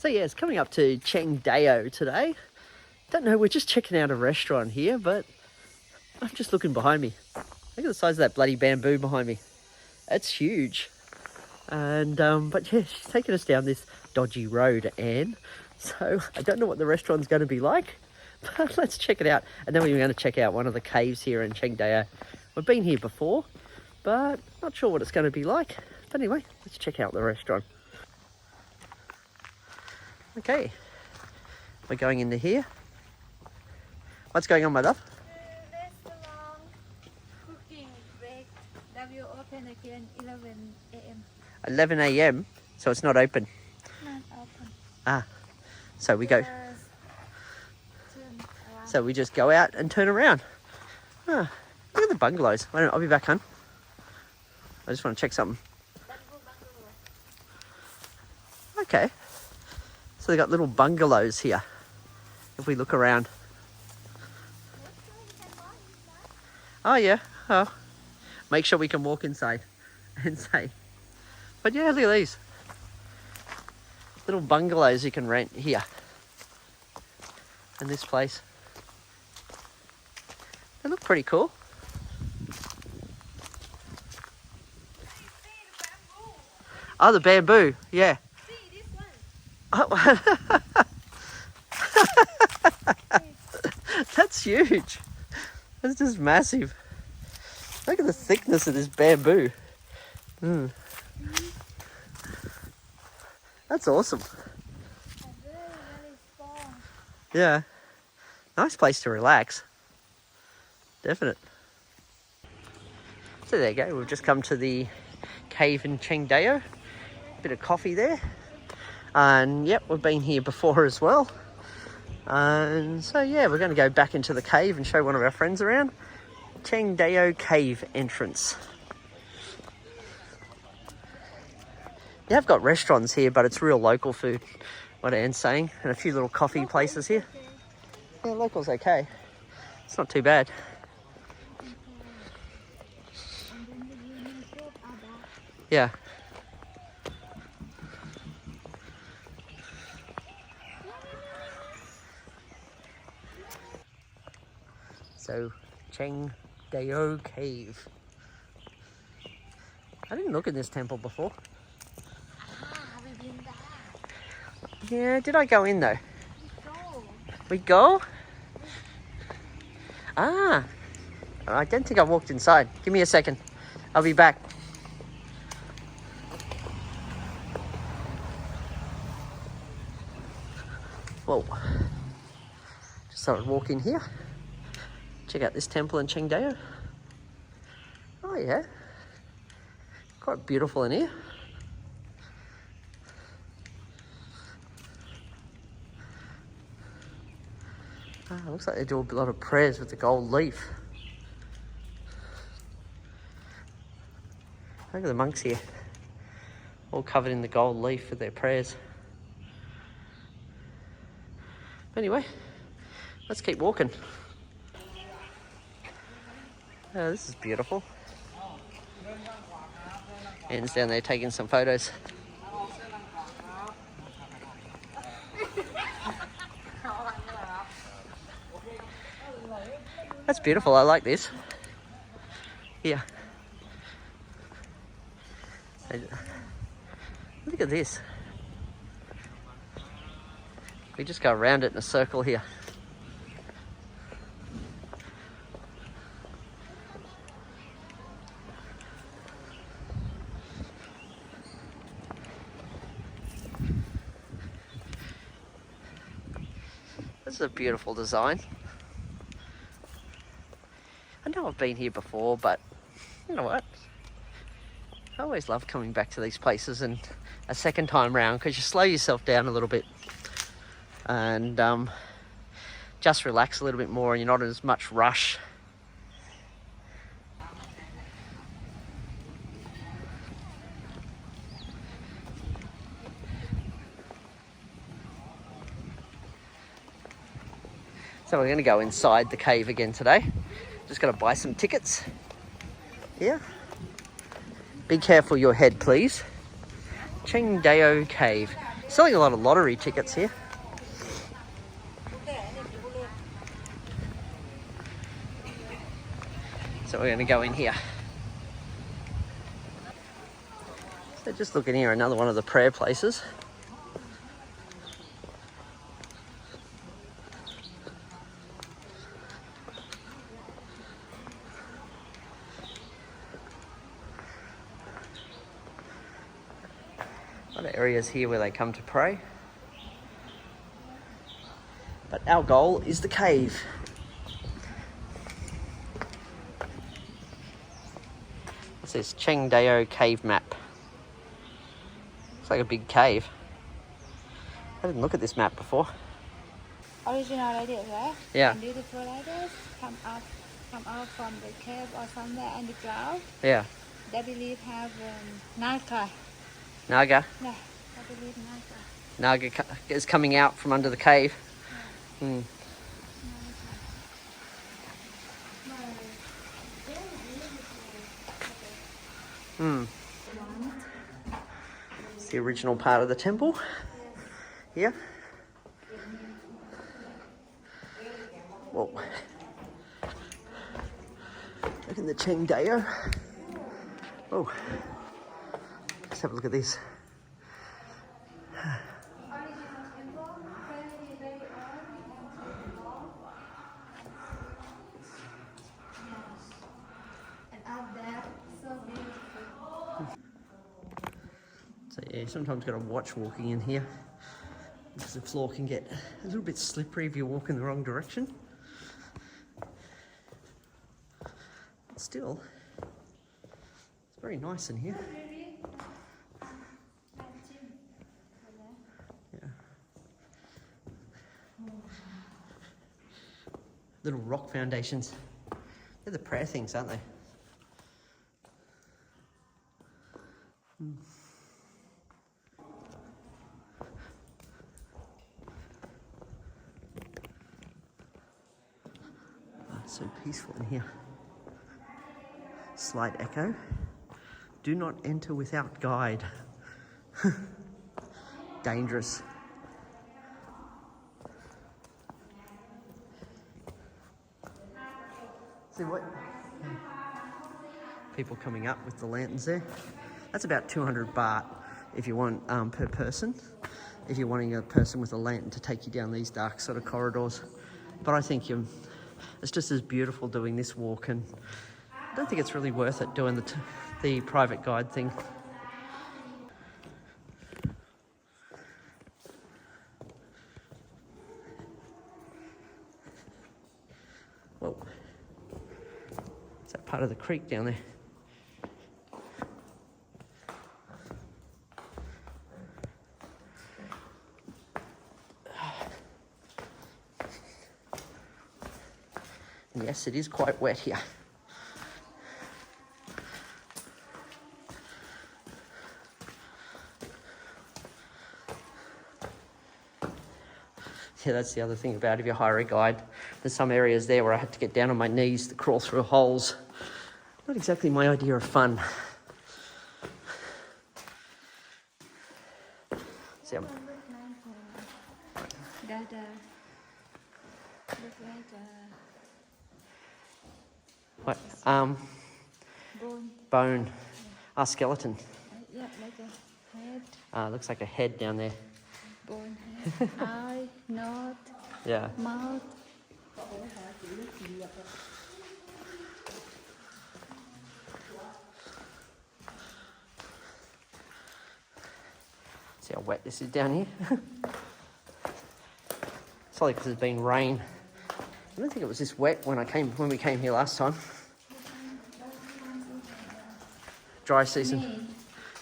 So yeah, it's coming up to Chiang Dao today. Don't know, we're just checking out a restaurant here, but I'm just looking behind me. Look at the size of that bloody bamboo behind me. It's huge. And, but yeah, she's taking us down this dodgy road, Anne. So I don't know what the restaurant's going to be like, but let's check it out. And then we're going to check out one of the caves here in Chiang Dao. We've been here before, but not sure what it's going to be like. But anyway, let's check out the restaurant. Okay, we're going into here. What's going on, my love? The restaurant cooking break that will open again 11 a.m. 11 a.m, so it's not open. Not open. Ah, so we go. Turn around. So we just go out and turn around. Ah, look at the bungalows. Wait a minute, I'll be back, hon. I just want to check something. Okay. So they got little bungalows here. If we look around. Oh yeah. Oh. Make sure we can walk inside and say. But yeah, look at these. Little bungalows you can rent here. In this place. They look pretty cool. Oh, the bamboo, yeah. Oh. That's huge. That's just massive. Look at the thickness of this bamboo. Mm. That's awesome. Very strong. Yeah. Nice place to relax. Definite. So there you go. We've just come to the cave in Chiang Dao. Bit of coffee there. And yep, we've been here before as well. And so yeah, we're going to go back into the cave and show one of our friends around. Chiang Dao cave entrance. You have got restaurants here, but it's real local food, what Anne's saying. And a few little coffee places here. Yeah, local's okay. It's not too bad. Yeah. So, Chiang Dao Cave. I didn't look at this temple before. Have we been there? Yeah, did I go in though? Go. We go? Ah, I don't think I walked inside. Give me a second. I'll be back. Whoa. Just thought I'd walk in here. Check out this temple in Chiang Dao. Oh yeah. Quite beautiful in here. Ah, looks like they do a lot of prayers with the gold leaf. Look at the monks here. All covered in the gold leaf for their prayers. Anyway, let's keep walking. Oh, this is beautiful. Anne's down there taking some photos. That's beautiful, I like this. Here. Look at this. We just go around it in a circle here. This is a beautiful design. I know I've been here before, but you know what? I always love coming back to these places and a second time round because you slow yourself down a little bit and just relax a little bit more and you're not in as much rush. So we're going to go inside the cave again today. Just got to buy some tickets. Here. Be careful your head, please. Chiang Dao Cave. Selling a lot of lottery tickets here. So we're going to go in here. So just looking here, another one of the prayer places. A lot of areas here where they come to pray. But our goal is the cave. What's this? Chiang Dao cave map. Looks like a big cave. I didn't look at this map before. Original like this, right? Yeah. And beautiful like this. Come out from the cave or somewhere underground. Yeah. They believe have Naga. Naga. Yeah, I believe Naga. Naga is coming out from under the cave. Hmm. Hmm. It's the original part of the temple. Here. Whoa. Look in the Chiang Dao. Oh. Let's have a look at this. So yeah, sometimes got to watch walking in here because the floor can get a little bit slippery if you walk in the wrong direction. But still, it's very nice in here. Yeah. Little rock foundations. They're the prayer things, aren't they? So peaceful in here. Slight echo. Do not enter without guide. Dangerous. See what? People coming up with the lanterns there. That's about 200 baht if you want per person. If you're wanting a person with a lantern to take you down these dark sort of corridors. But I think it's just as beautiful doing this walk, and I don't think it's really worth it doing the private guide thing. Whoa. Is that part of the creek down there? Yes, it is quite wet here. Yeah, that's the other thing about if you hire a guide. There's some areas there where I had to get down on my knees to crawl through holes. Not exactly my idea of fun. See, what? Bone. Skeleton. Yeah, like a head. Looks like a head down there. Bone head. Eye, nose, Yeah. mouth. See how wet this is down here? It's probably because there's been rain. I don't think it was this wet when we came here last time. Dry season. May.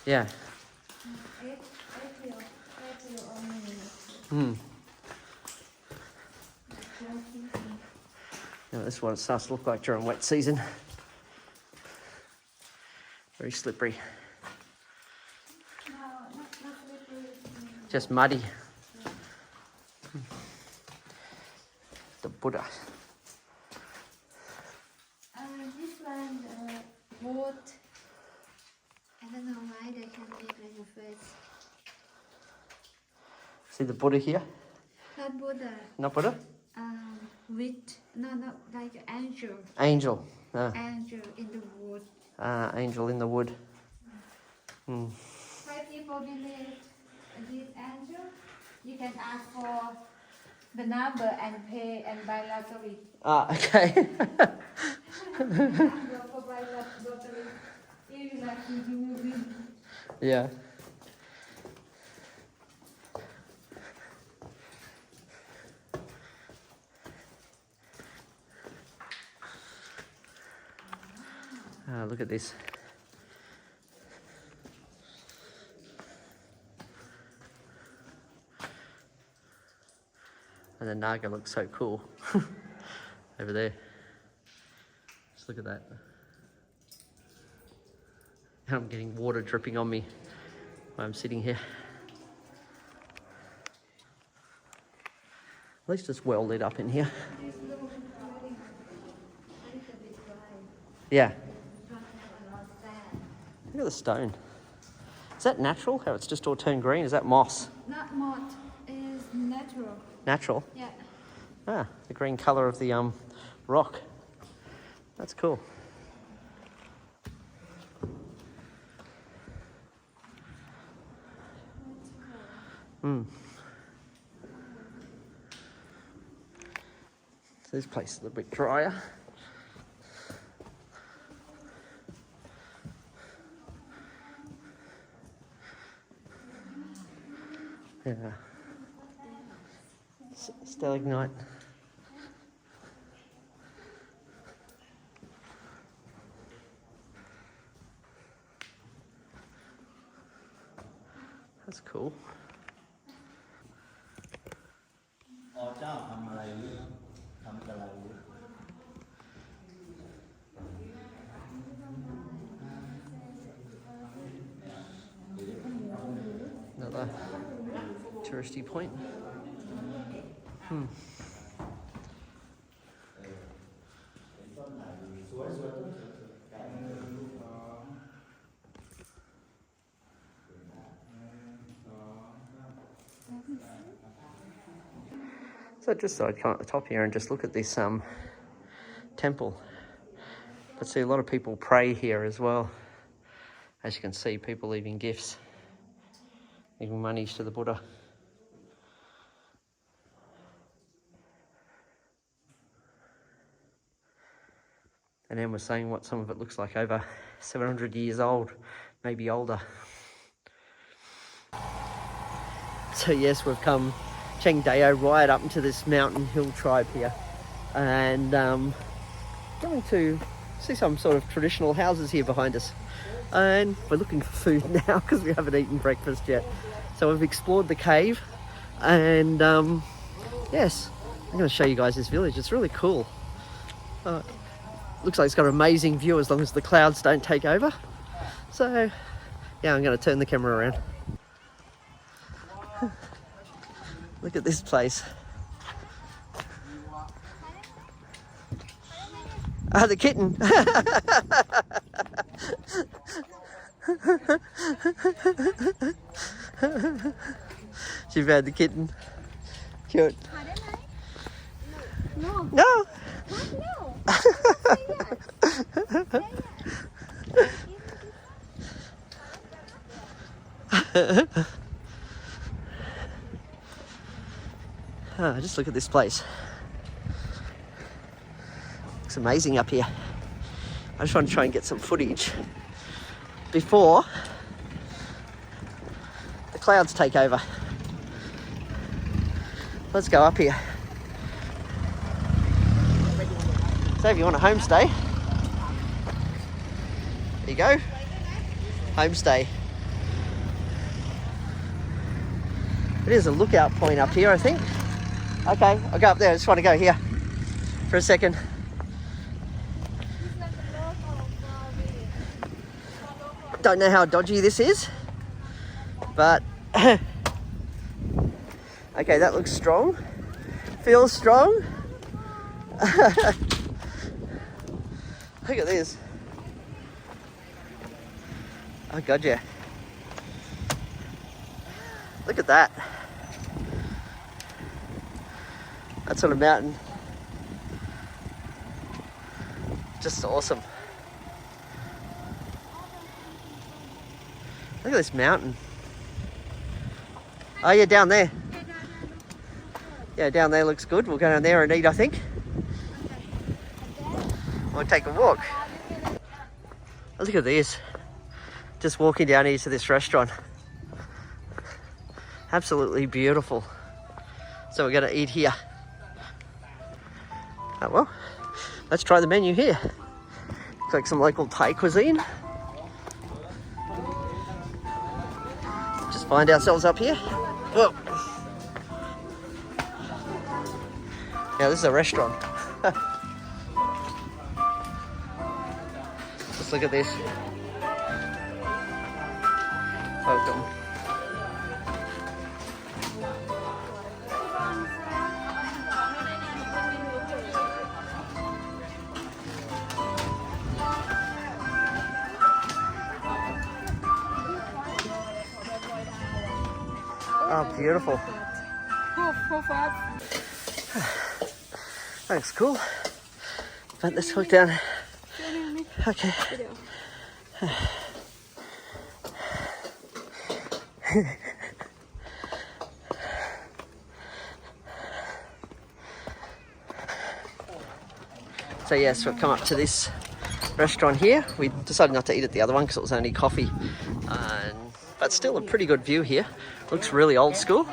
Yeah. April Hmm. Now this is what it starts to look like during wet season. Very slippery. Just muddy. The Buddha. This one, boat. I don't know why they can make like a face. See the Buddha here? Not Buddha. Not Buddha? Not like an angel. Angel. Angel in the wood. Angel in the wood. Why people believe this angel? You can ask for the number and pay and buy lottery. Okay. Number for buy lottery. If you like to do it. Yeah. Look at this. And the Naga looks so cool over there. Just look at that. And I'm getting water dripping on me while I'm sitting here. At least it's well lit up in here. Yeah. Look at the stone. Is that natural? How it's just all turned green? Is that moss? Not moss. It's natural. Natural? Yeah. The green colour of the rock. That's cool. So this place is a little bit drier. Yeah. Stalagmite. That's cool. Another touristy point. So I just thought I'd come up the top here and just look at this temple. But see, a lot of people pray here as well. As you can see, people leaving gifts, leaving monies to the Buddha. And then we're saying what some of it looks like, over 700 years old, maybe older. So yes, we've come Chiang Dao right up into this mountain hill tribe here, and going to see some sort of traditional houses here behind us. And we're looking for food now because we haven't eaten breakfast yet. So we've explored the cave, and yes, I'm going to show you guys this village. It's really cool. Looks like it's got an amazing view as long as the clouds don't take over. So yeah, I'm going to turn the camera around. Look at this place. The kitten. She found the kitten. Cute. No. No. Just look at this place. Looks amazing up here. I just want to try and get some footage before the clouds take over. Let's go up here. So if you want a homestay, there you go. Homestay. It is a lookout point up here, I think. Okay, I'll go up there. I just want to go here for a second. Don't know how dodgy this is, but okay, that looks strong. Feels strong. Look at this. Oh god, yeah. Look at that. that sort of mountain. Just awesome. Look at this mountain. Oh yeah, down there. Yeah, down there looks good. We'll go down there and eat, I think. We'll take a walk. Oh, look at this. Just walking down here to this restaurant. Absolutely beautiful. So we're going to eat here. Oh well, let's try the menu here. Looks like some local Thai cuisine. Just find ourselves up here. Whoa. Yeah, this is a restaurant. Just look at this. Welcome. Oh, beautiful. Looks cool. But let's walk down. Okay. So yes, we've come up to this restaurant here. We decided not to eat at the other one because it was only coffee. But still a pretty good view here. Looks really old school.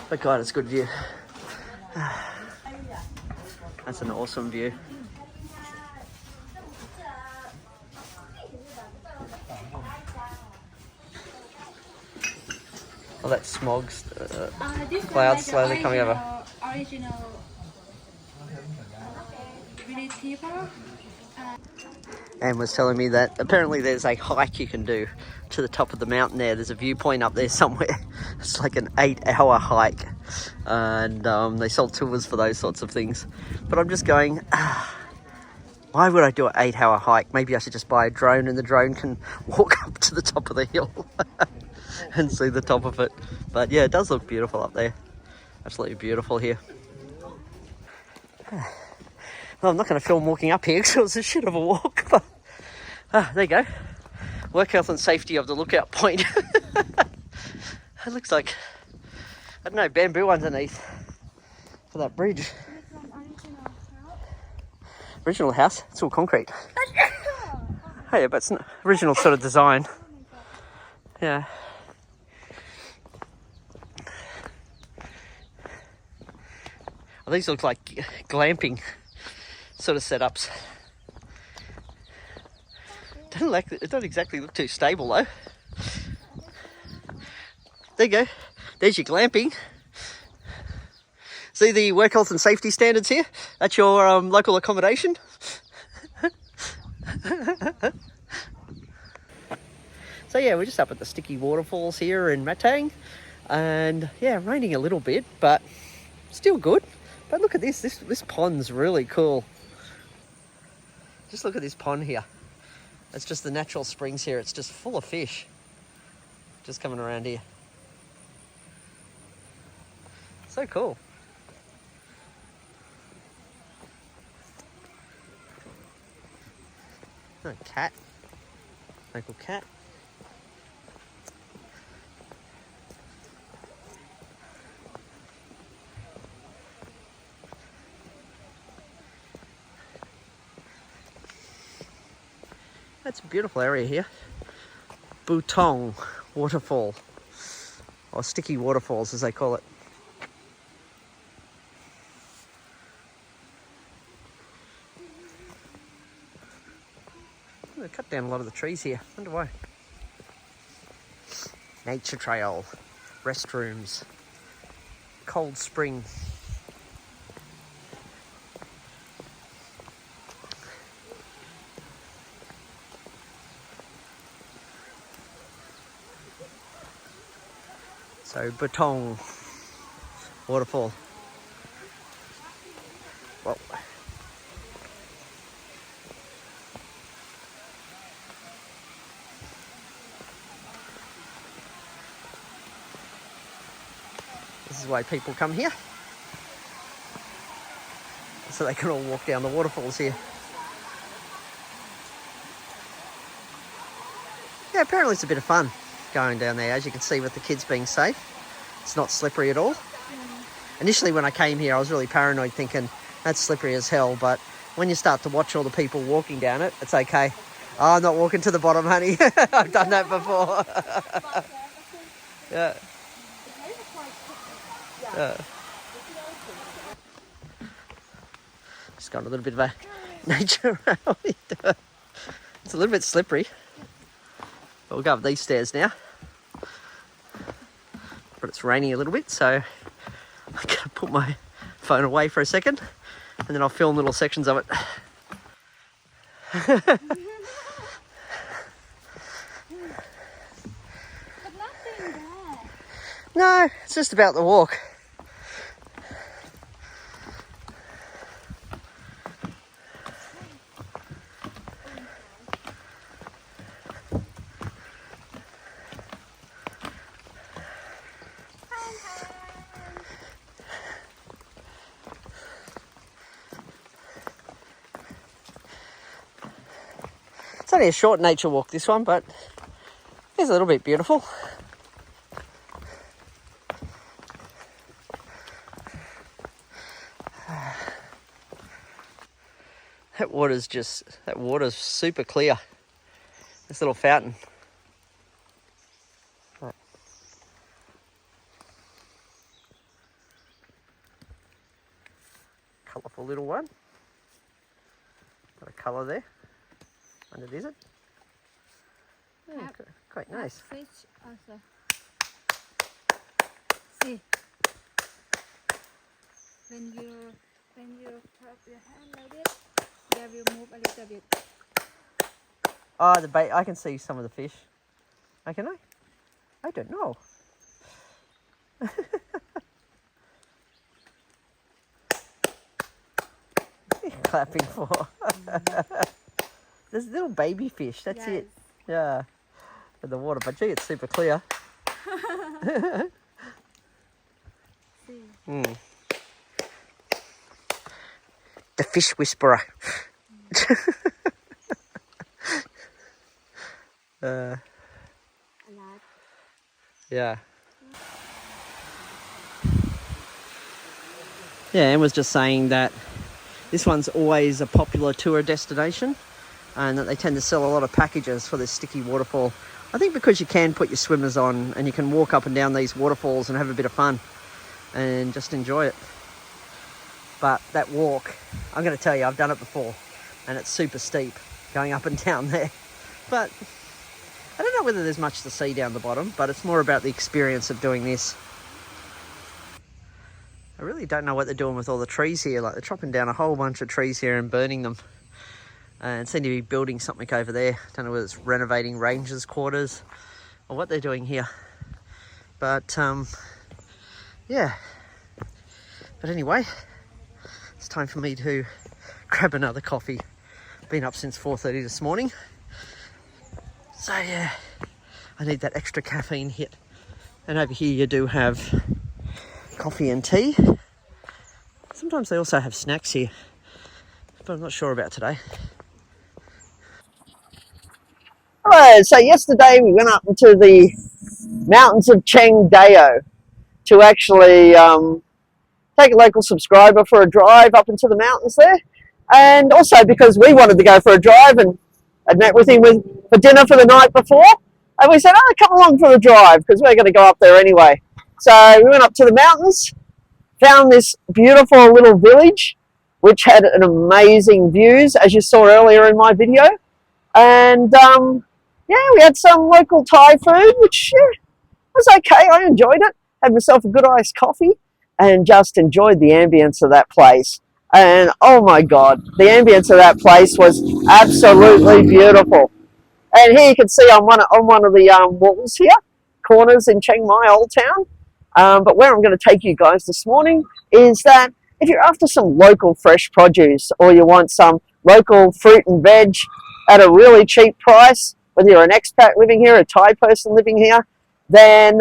But God, it's a good view. That's an awesome view. Oh, that smog's cloud slowly coming over. Original village people. Anne was telling me that apparently there's a hike you can do to the top of the mountain there. There's a viewpoint up there somewhere. It's like an 8-hour hike. And they sell tours for those sorts of things. But I'm just going, why would I do an 8-hour hike? Maybe I should just buy a drone and the drone can walk up to the top of the hill and see the top of it. But yeah, it does look beautiful up there. Absolutely beautiful here. Well, I'm not going to film walking up here because it was a shit of a walk. But there you go. Work health and safety of the lookout point. It looks like, I don't know, bamboo underneath for that bridge. Original house? It's all concrete. Oh yeah, but it's not original sort of design. Yeah. Well, these look like glamping sort of setups. It don't exactly look too stable though. There you go. There's your glamping. See the work health and safety standards here? That's your local accommodation. So yeah, we're just up at the sticky waterfalls here in Mueang. And yeah, raining a little bit, but still good. But look at this. This pond's really cool. Just look at this pond here. It's just the natural springs here. It's just full of fish. Just coming around here. So cool. Oh, cat. Local cat. That's a beautiful area here. Butong waterfall, or sticky waterfalls as they call it. They cut down a lot of the trees here. Wonder why. Nature trail, restrooms, cold spring. So Butong waterfall. Well, is why people come here. So they can all walk down the waterfalls here. Yeah, apparently it's a bit of fun going down there, as you can see with the kids being safe. It's not slippery at all. Initially when I came here I was really paranoid thinking that's slippery as hell, but when you start to watch all the people walking down it, it's okay. Oh, I'm not walking to the bottom, honey. I've done that before. Yeah. Yeah. Just got a little bit of a nature rally. It's a little bit slippery. But we'll go up these stairs now. But it's raining a little bit, so I'm going to put my phone away for a second and then I'll film little sections of it. But nothing there. No, it's just about the walk. It's only a short nature walk, this one, but it's a little bit beautiful. That water's super clear. This little fountain. Right. Colourful little one. Got a colour there. And it is it? Yeah, quite nice. Fish also. See, when you put your hand like this, they will move a little bit. Oh, the bait. I can see some of the fish. Oh, can I? I don't know. What are you clapping for? There's little baby fish, that's it. Yeah. In the water, but gee, it's super clear. Mm. The fish whisperer. Yeah. Yeah, Anne was just saying that this one's always a popular tour destination and that they tend to sell a lot of packages for this sticky waterfall. I think because you can put your swimmers on and you can walk up and down these waterfalls and have a bit of fun and just enjoy it. But that walk, I'm going to tell you, I've done it before and it's super steep going up and down there. But I don't know whether there's much to see down the bottom, but it's more about the experience of doing this. I really don't know what they're doing with all the trees here. Like, they're chopping down a whole bunch of trees here and burning them. And seem to be building something over there. Don't know whether it's renovating rangers' quarters or what they're doing here. But, yeah. But anyway, it's time for me to grab another coffee. Been up since 4:30 this morning. So, yeah, I need that extra caffeine hit. And over here you do have coffee and tea. Sometimes they also have snacks here, but I'm not sure about today. Hello, so yesterday we went up into the mountains of Chiang Dao to actually take a local subscriber for a drive up into the mountains there, and also because we wanted to go for a drive and I'd met with him for dinner for the night before, and we said, oh, come along for the drive because we're going to go up there anyway. So we went up to the mountains, found this beautiful little village which had an amazing views, as you saw earlier in my video, and yeah, we had some local Thai food, which was okay. I enjoyed it. Had myself a good iced coffee and just enjoyed the ambience of that place. And oh my God, the ambience of that place was absolutely beautiful. And here you can see on one of the walls here, corners in Chiang Mai Old Town. But where I'm going to take you guys this morning is that if you're after some local fresh produce or you want some local fruit and veg at a really cheap price, whether you're an expat living here, a Thai person living here, then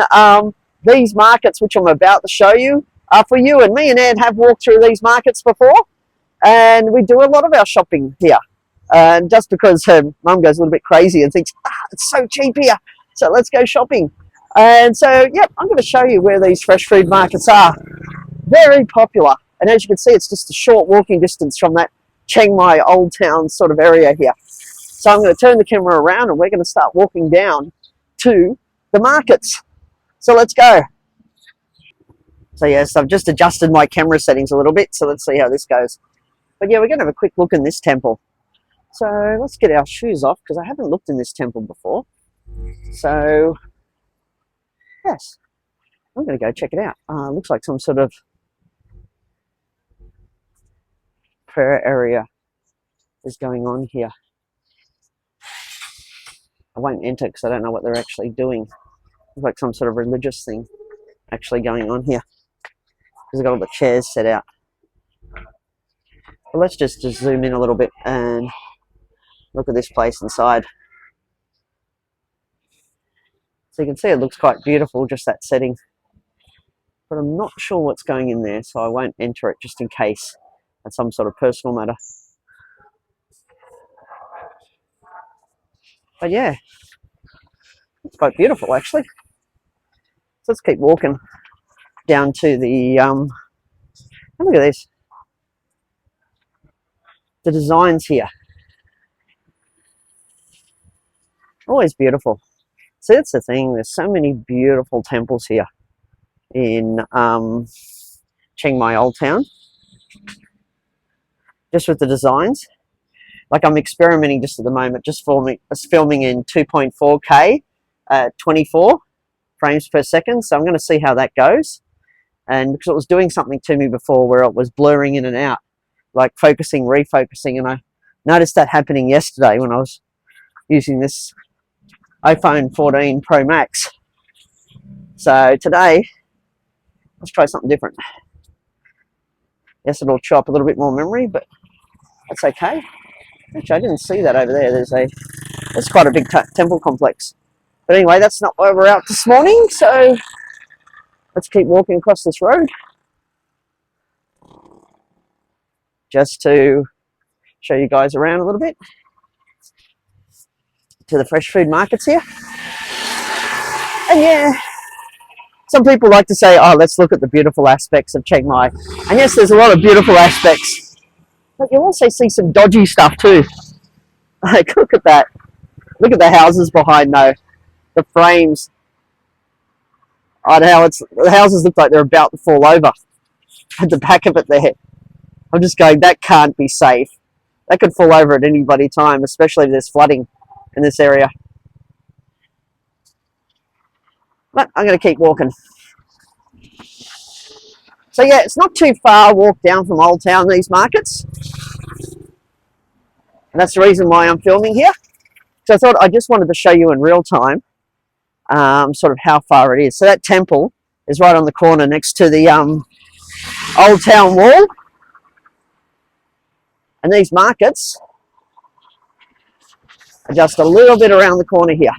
these markets, which I'm about to show you, are for you and me. And Anne have walked through these markets before, and we do a lot of our shopping here. And just because her mum goes a little bit crazy and thinks, it's so cheap here, so let's go shopping. And so, yep, I'm going to show you where these fresh food markets are. Very popular. And as you can see, it's just a short walking distance from that Chiang Mai Old Town sort of area here. So I'm going to turn the camera around and we're going to start walking down to the markets. So let's go. So yes, I've just adjusted my camera settings a little bit, so let's see how this goes. But yeah, we're going to have a quick look in this temple. So let's get our shoes off because I haven't looked in this temple before. So yes, I'm going to go check it out. Looks like some sort of prayer area is going on here. I won't enter because I don't know what they're actually doing. Looks like some sort of religious thing actually going on here. Because they've got all the chairs set out. But let's just zoom in a little bit and look at this place inside. So you can see it looks quite beautiful, just that setting. But I'm not sure what's going in there, so I won't enter it just in case that's some sort of personal matter. But yeah, it's quite beautiful actually. So let's keep walking down to the, look at this. The designs here. Always beautiful. See, that's the thing, there's so many beautiful temples here in Chiang Mai Old Town. Just with the designs. Like I'm experimenting just at the moment, just filming in 2.4K at 24 frames per second. So I'm going to see how that goes. And because it was doing something to me before where it was blurring in and out, like focusing, refocusing. And I noticed that happening yesterday when I was using this iPhone 14 Pro Max. So today, let's try something different. Yes, it'll chew up a little bit more memory, but that's okay. Actually, I didn't see that over there. There's quite a big temple complex. But anyway, that's not where we're out this morning, so let's keep walking across this road. Just to show you guys around a little bit. To the fresh food markets here. And yeah, some people like to say, oh, let's look at the beautiful aspects of Chiang Mai. And yes, there's a lot of beautiful aspects. But you'll also see some dodgy stuff too. Like, look at that. Look at the houses behind though. The frames. Oh, the houses look like they're about to fall over. At the back of it there. I'm just going, that can't be safe. That could fall over at any bloody time, especially if there's flooding in this area. But I'm going to keep walking. So yeah, it's not too far walk down from Old Town, these markets. And that's the reason why I'm filming here. So I thought I just wanted to show you in real time sort of how far it is. So that temple is right on the corner next to the Old Town Wall. And these markets are just a little bit around the corner here.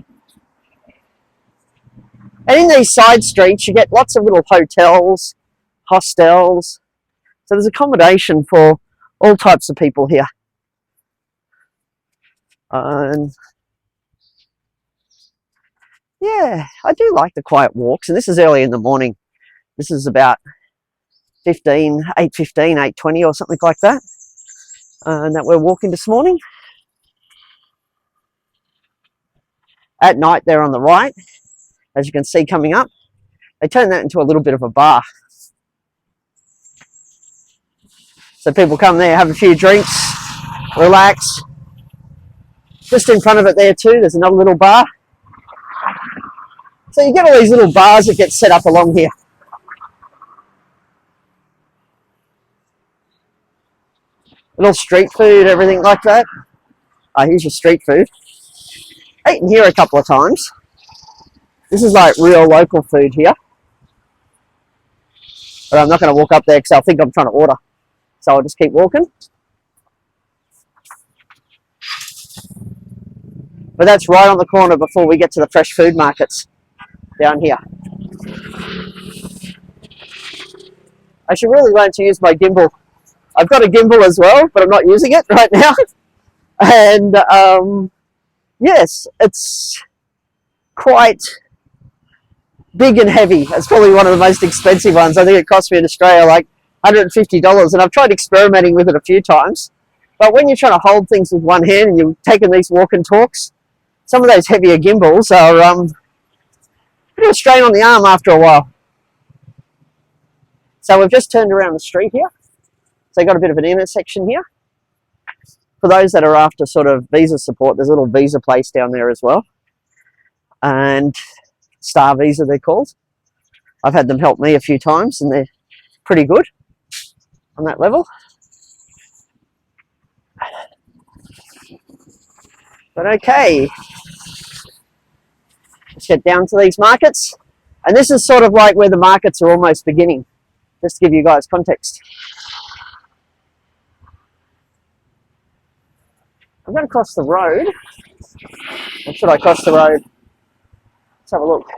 And in these side streets, you get lots of little hotels, hostels. So there's accommodation for all types of people here. And yeah, I do like the quiet walks. And this is early in the morning. This is about 8:15, 8:20 or something like that. And that we're walking this morning. At night, they're on the right. As you can see coming up, they turn that into a little bit of a bar. So people come there, have a few drinks, relax. Just in front of it there too, there's another little bar. So you get all these little bars that get set up along here. Little street food, everything like that. Here's your street food. Eaten here a couple of times. This is like real local food here. But I'm not going to walk up there because I'll think I'm trying to order. So I'll just keep walking. But that's right on the corner before we get to the fresh food markets down here. I should really learn to use my gimbal. I've got a gimbal as well, but I'm not using it right now. And yes, it's quite big and heavy. It's probably one of the most expensive ones. I think it cost me in Australia like $150, and I've tried experimenting with it a few times. But when you're trying to hold things with one hand and you're taking these walk and talks, some of those heavier gimbals are a bit of a strain on the arm after a while. So we've just turned around the street here. So you've got a bit of an intersection here. For those that are after sort of visa support, there's a little visa place down there as well. And Star Visa, they're called. I've had them help me a few times, and they're pretty good on that level. But okay, let's get down to these markets. And this is sort of like where the markets are almost beginning, just to give you guys context. I'm going to cross the road. Or should I cross the road? Let's have a look.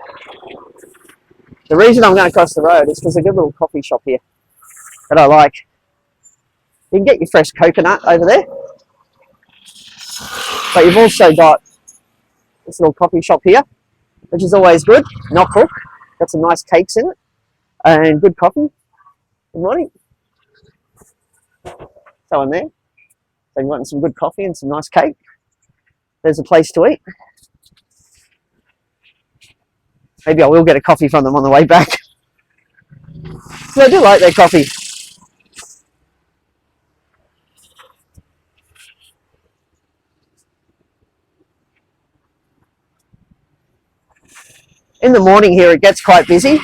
The reason I'm going to cross the road is because there's a good little coffee shop here that I like. You can get your fresh coconut over there. But you've also got this little coffee shop here, which is always good. Not cook. Got some nice cakes in it. And good coffee. Good morning. So in there. So you want some good coffee and some nice cake. There's a place to eat. Maybe I will get a coffee from them on the way back. So I do like their coffee. In the morning here it gets quite busy.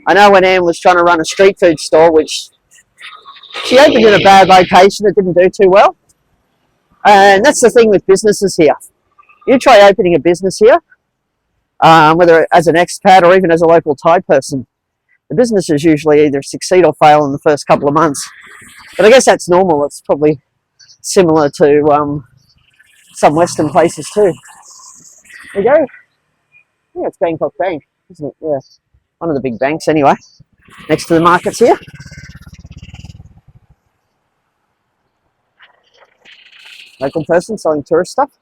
I know when Anne was trying to run a street food store, which she opened in a bad location, it didn't do too well. And that's the thing with businesses here. You try opening a business here, whether as an expat or even as a local Thai person, the businesses usually either succeed or fail in the first couple of months. But I guess that's normal. It's probably similar to some Western places too. There you go. Yeah, it's Bangkok Bank, isn't it? Yeah, one of the big banks anyway, next to the markets here. Local person selling tourist stuff.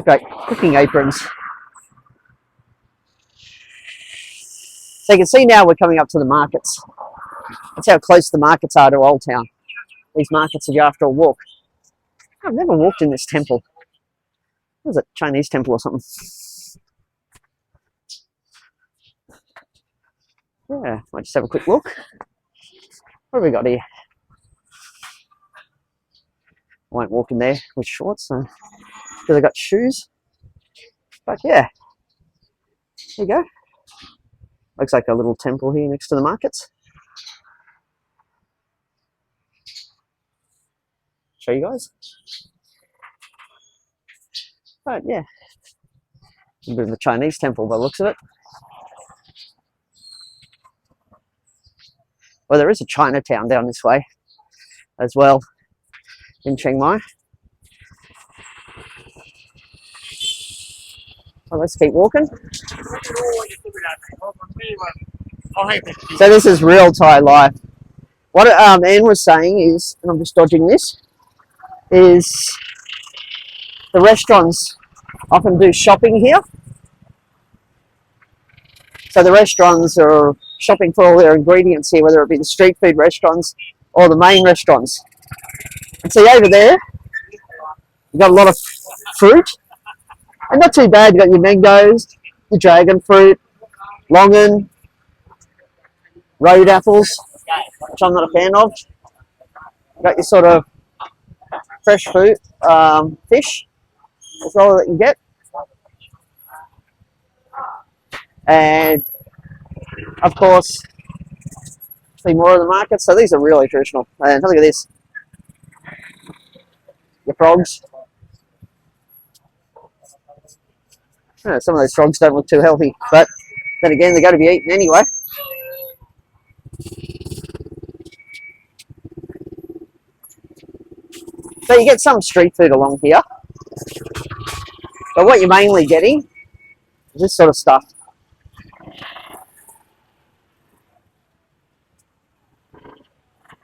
Okay, cooking aprons. So you can see now we're coming up to the markets. That's how close the markets are to Old Town. These markets are after a walk. I've never walked in this temple. What is it? Chinese temple or something? Yeah, might just have a quick look. What have we got here? I won't walk in there with shorts because I've got shoes. But yeah, there you go. Looks like a little temple here next to the markets. Show you guys. But yeah, a bit of a Chinese temple by the looks of it. Well, there is a Chinatown down this way as well in Chiang Mai. Well, let's keep walking. So this is real Thai life. What Anne was saying is, and I'm just dodging this, is the restaurants often do shopping here. So the restaurants are shopping for all their ingredients here, whether it be the street food restaurants or the main restaurants. And see over there, you've got a lot of fruit. And not too bad, you've got your mangoes, your dragon fruit, longan, road apples, which I'm not a fan of. You've got your sort of fresh fruit, fish, that's all that you can get. And of course, see more of the markets. So these are really traditional. And look at this. Your frogs. Some of those frogs don't look too healthy, but then again, they're going to be eaten anyway. So you get some street food along here. But what you're mainly getting This sort of stuff.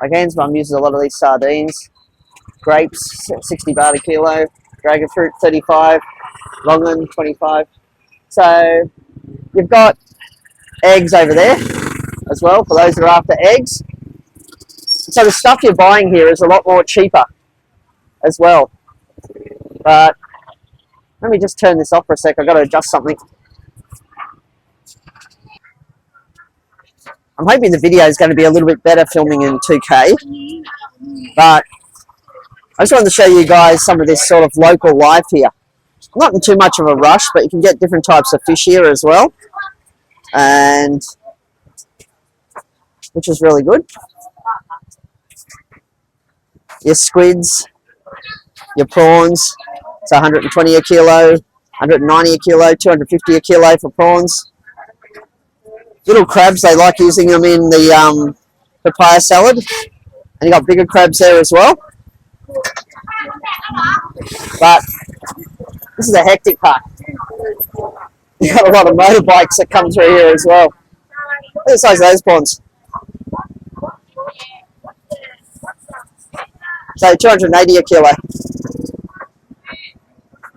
Like Anne's mum uses a lot of these sardines. Grapes, 60 baht a kilo. Dragon fruit, 35. Longan, 25. So you've got eggs over there as well, for those that are after eggs. So the stuff you're buying here is a lot more cheaper as well. But let me just turn this off for a sec. I've got to adjust something. I'm hoping the video is going to be a little bit better filming in 2K. But I just wanted to show you guys some of this sort of local life here. Not in too much of a rush, but you can get different types of fish here as well. And which is really good. Your squids, your prawns, it's 120 a kilo, 190 a kilo, 250 a kilo for prawns. Little crabs, they like using them in the papaya salad. And you got bigger crabs there as well. But this is a hectic part. You've got a lot of motorbikes that come through here as well. Look at the size of those prawns. So 280 a kilo.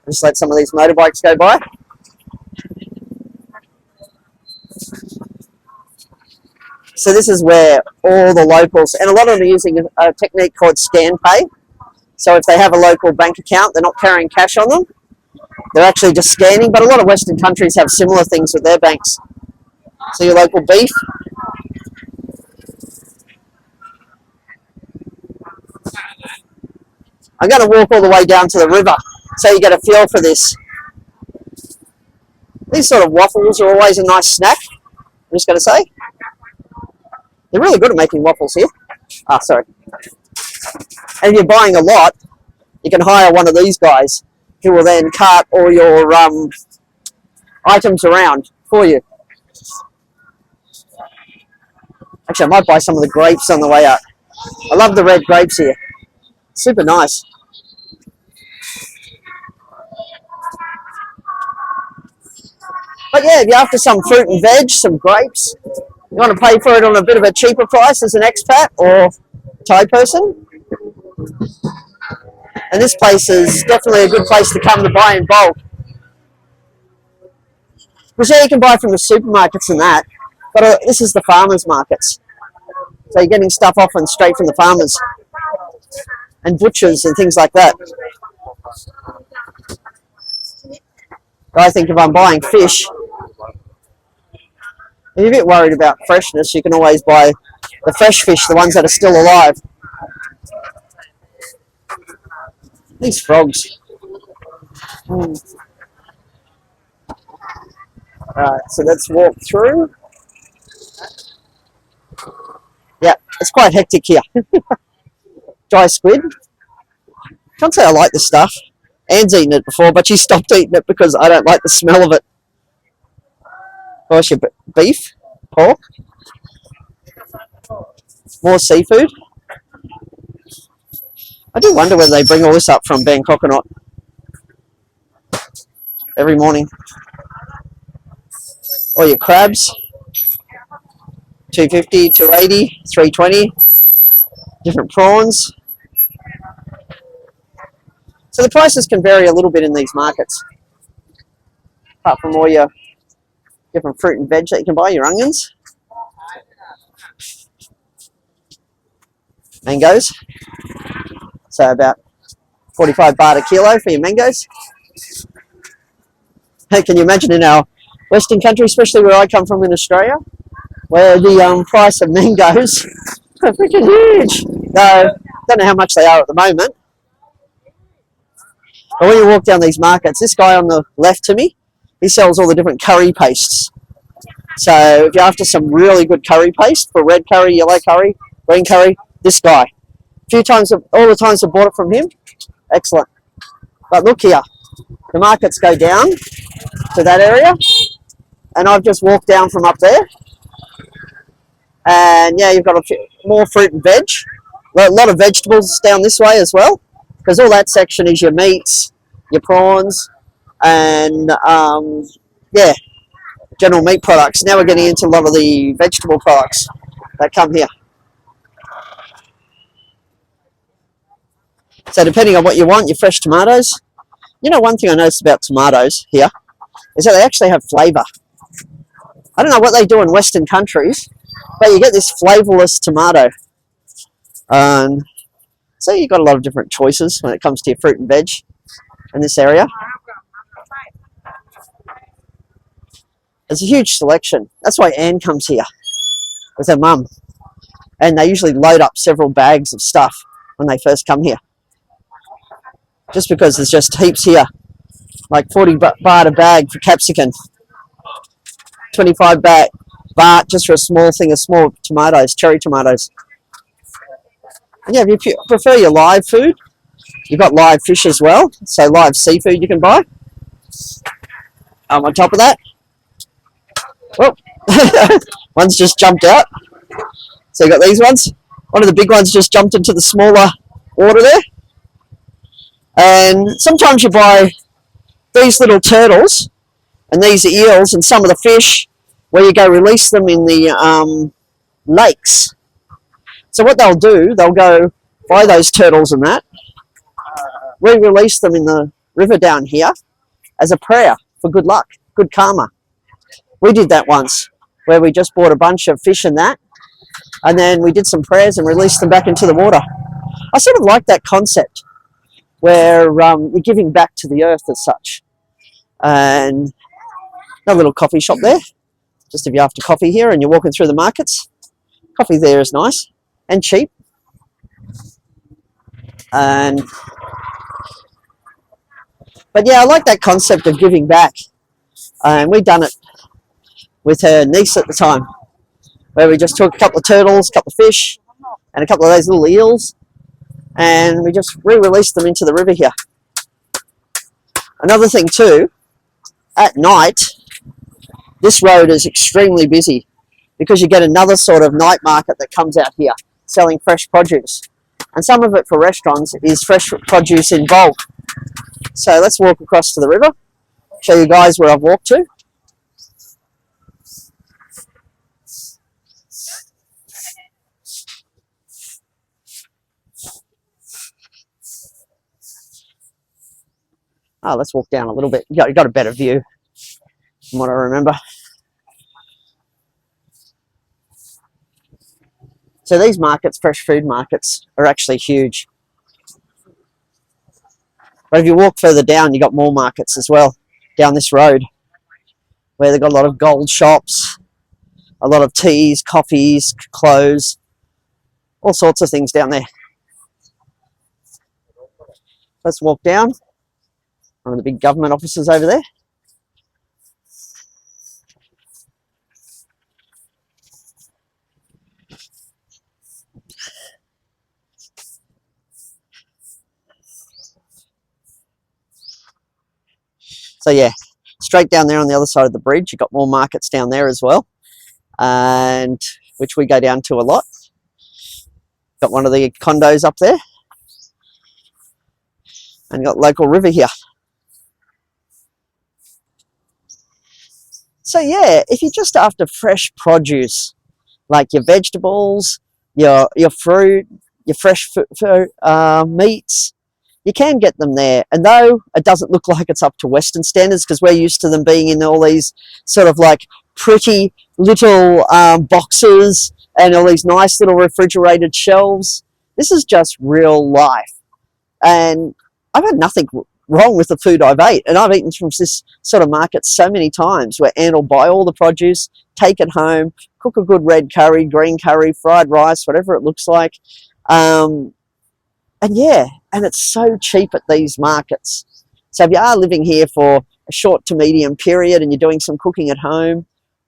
Just let some of these motorbikes go by. So this is where all the locals, and a lot of them are using a technique called scan pay. So if they have a local bank account, they're not carrying cash on them. They're actually just scanning, but a lot of Western countries have similar things with their banks. So your local beef. I'm going to walk all the way down to the river so you get a feel for this. These sort of waffles are always a nice snack, I'm just going to say. They're really good at making waffles here. Ah, sorry. And if you're buying a lot, you can hire one of these guys who will then cart all your items around for you. Actually, I might buy some of the grapes on the way out. I love the red grapes here. Super nice. But yeah, if you're after some fruit and veg, some grapes, you want to pay for it on a bit of a cheaper price as an expat or Thai person. And this place is definitely a good place to come to buy in bulk. Because yeah, you can buy from the supermarkets and that, but this is the farmers markets. So you're getting stuff often straight from the farmers and butchers and things like that. I think if I'm buying fish, if you're a bit worried about freshness, you can always buy the fresh fish, the ones that are still alive. These frogs. Alright, so let's walk through. Yeah, it's quite hectic here. Dry squid. Can't say I like this stuff. Anne's eaten it before, but she stopped eating it because I don't like the smell of it. Of course, your beef, pork, more seafood. I do wonder whether they bring all this up from Bangkok or not. Every morning. All your crabs, 250, 280, 320. Different prawns. So the prices can vary a little bit in these markets. Apart from all your different fruit and veg that you can buy, your onions. Mangoes. So about 45 baht a kilo for your mangoes. Hey, can you imagine in our Western country, especially where I come from in Australia, where the price of mangoes are freaking huge. Though, don't know how much they are at the moment. But when you walk down these markets, this guy on the left to me, he sells all the different curry pastes. So if you're after some really good curry paste for red curry, yellow curry, green curry, this guy. All the times I bought it from him, excellent. But look here, the markets go down to that area, and I've just walked down from up there. And yeah, you've got more fruit and veg. A lot of vegetables down this way as well, because all that section is your meats, your prawns, and yeah, general meat products. Now we're getting into a lot of the vegetable products that come here. So depending on what you want, your fresh tomatoes. You know, one thing I noticed about tomatoes here is that they actually have flavour. I don't know what they do in Western countries, but you get this flavourless tomato. So you've got a lot of different choices when it comes to your fruit and veg in this area. There's a huge selection. That's why Anne comes here with her mum. And they usually load up several bags of stuff when they first come here. Just because there's just heaps here. Like 40 baht a bag for capsicum. 25 baht just for a small thing of small tomatoes, cherry tomatoes. And yeah, if you prefer your live food, you've got live fish as well. So live seafood you can buy. On top of that, well, one's just jumped out. So you got these ones. One of the big ones just jumped into the smaller water there. And sometimes you buy these little turtles and these eels and some of the fish where you go release them in the lakes. So what they'll do, they'll go buy those turtles and that, re-release them in the river down here as a prayer for good luck, good karma. We did that once, where we just bought a bunch of fish and that, and then we did some prayers and released them back into the water. I sort of like that concept, where you're giving back to the earth as such. And a little coffee shop there, just if you're after coffee here and you're walking through the markets. Coffee there is nice and cheap. But yeah, I like that concept of giving back. And we'd done it with her niece at the time, where we just took a couple of turtles, a couple of fish, and a couple of those little eels, and we just re-released them into the river here. Another thing too, at night, this road is extremely busy because you get another sort of night market that comes out here selling fresh produce. And some of it for restaurants is fresh produce in bulk. So let's walk across to the river, show you guys where I've walked to. Let's walk down a little bit. You got a better view from what I remember. So these markets, fresh food markets, are actually huge. But if you walk further down, you got more markets as well down this road, where they've got a lot of gold shops, a lot of teas, coffees, clothes, all sorts of things down there. Let's walk down. One of the big government offices over there. So yeah, straight down there on the other side of the bridge, you've got more markets down there as well, and which we go down to a lot. Got one of the condos up there, and got local river here. So yeah, if you're just after fresh produce, like your vegetables, your fruit, your fresh meats, you can get them there. And though it doesn't look like it's up to Western standards, because we're used to them being in all these sort of like pretty little boxes and all these nice little refrigerated shelves, this is just real life. And I've had nothing wrong with the food I've ate, and I've eaten from this sort of market so many times, where Anne will buy all the produce, take it home, cook a good red curry, green curry, fried rice, whatever it looks like, and yeah, and it's so cheap at these markets. So if you are living here for a short to medium period and you're doing some cooking at home,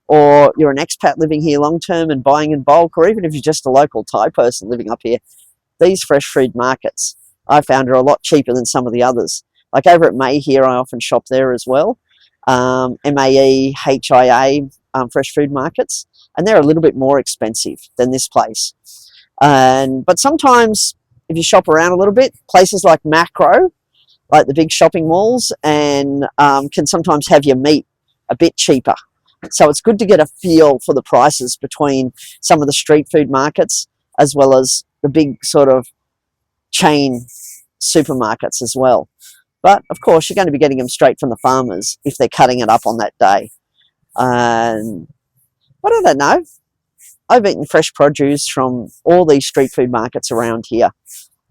or you're an expat living here long term and buying in bulk, or even if you're just a local Thai person living up here, these fresh food markets I found are a lot cheaper than some of the others. Like over at May here, I often shop there as well. MAE, HIA, fresh food markets, and they're a little bit more expensive than this place. But sometimes if you shop around a little bit, places like Macro, like the big shopping malls, and can sometimes have your meat a bit cheaper. So it's good to get a feel for the prices between some of the street food markets as well as the big sort of chain supermarkets as well. But of course, you're going to be getting them straight from the farmers if they're cutting it up on that day. And but I don't know. I've eaten fresh produce from all these street food markets around here,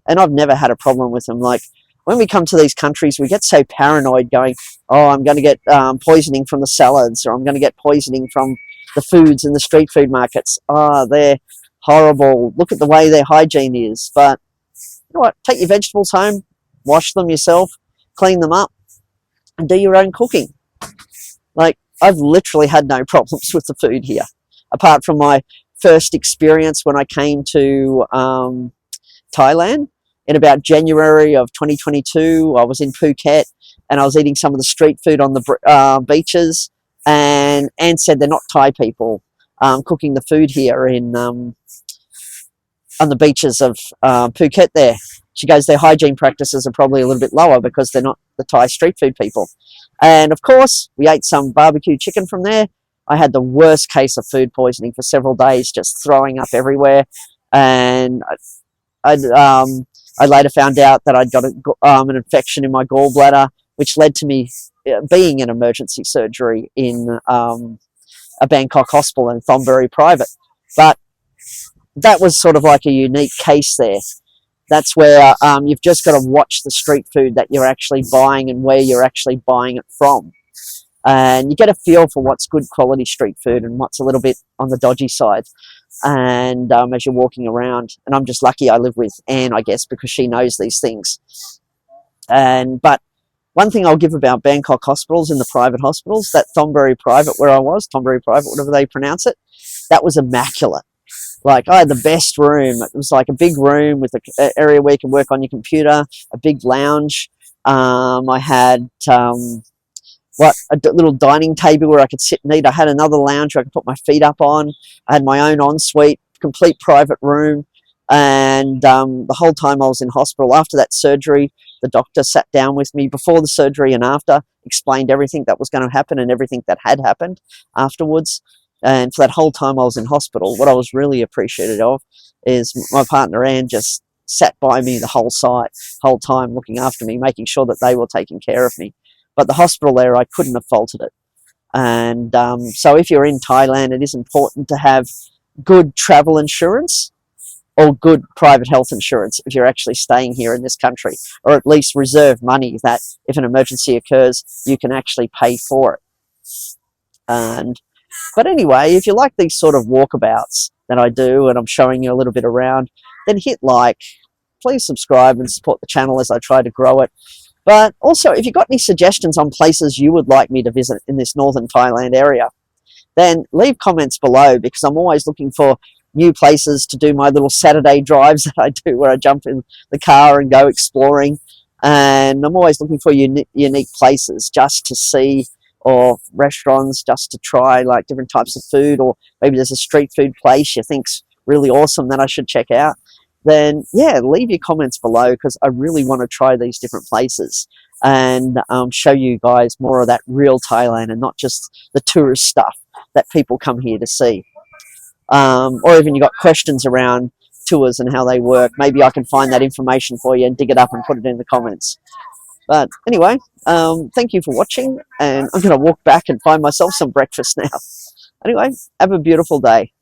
and I've never had a problem with them. Like when we come to these countries, we get so paranoid going, oh, I'm going to get poisoning from the salads, or I'm going to get poisoning from the foods in the street food markets. Oh, they're horrible. Look at the way their hygiene is. But you know what? Take your vegetables home, wash them yourself, clean them up, and do your own cooking. Like, I've literally had no problems with the food here, apart from my first experience when I came to Thailand in about January of 2022. I was in Phuket and I was eating some of the street food on the beaches, and Anne said they're not Thai people cooking the food here in on the beaches of Phuket there. She goes, their hygiene practices are probably a little bit lower because they're not the Thai street food people. And of course, we ate some barbecue chicken from there. I had the worst case of food poisoning for several days, just throwing up everywhere. And I later found out that I'd got an infection in my gallbladder, which led to me being in emergency surgery in a Bangkok hospital in Thonburi Private. But that was sort of like a unique case there. That's where you've just got to watch the street food that you're actually buying and where you're actually buying it from. And you get a feel for what's good quality street food and what's a little bit on the dodgy side. And as you're walking around, and I'm just lucky I live with Anne, I guess, because she knows these things. But one thing I'll give about Bangkok hospitals and the private hospitals, that Thonburi Private where I was, Thonburi Private, whatever they pronounce it, that was immaculate. Like, I had the best room. It was like a big room with an area where you can work on your computer, a big lounge. I had a little dining table where I could sit and eat. I had another lounge where I could put my feet up on. I had my own ensuite, complete private room. And the whole time I was in hospital, after that surgery, the doctor sat down with me before the surgery and after, explained everything that was going to happen and everything that had happened afterwards. And for that whole time I was in hospital, what I was really appreciative of is my partner Anne just sat by me the whole time, looking after me, making sure that they were taking care of me. But the hospital there, I couldn't have faulted it. And so if you're in Thailand, it is important to have good travel insurance or good private health insurance if you're actually staying here in this country, or at least reserve money that if an emergency occurs, you can actually pay for it. But anyway, if you like these sort of walkabouts that I do, and I'm showing you a little bit around, then hit like, please subscribe and support the channel as I try to grow it. But also, if you've got any suggestions on places you would like me to visit in this northern Thailand area, then leave comments below, because I'm always looking for new places to do my little Saturday drives that I do where I jump in the car and go exploring. And I'm always looking for unique places just to see, or restaurants just to try like different types of food, or maybe there's a street food place you think's really awesome that I should check out. Then yeah, leave your comments below, because I really want to try these different places and show you guys more of that real Thailand and not just the tourist stuff that people come here to see. Or even you got questions around tours and how they work, maybe I can find that information for you and dig it up and put it in the comments. But anyway, thank you for watching, and I'm going to walk back and find myself some breakfast now. Anyway, have a beautiful day.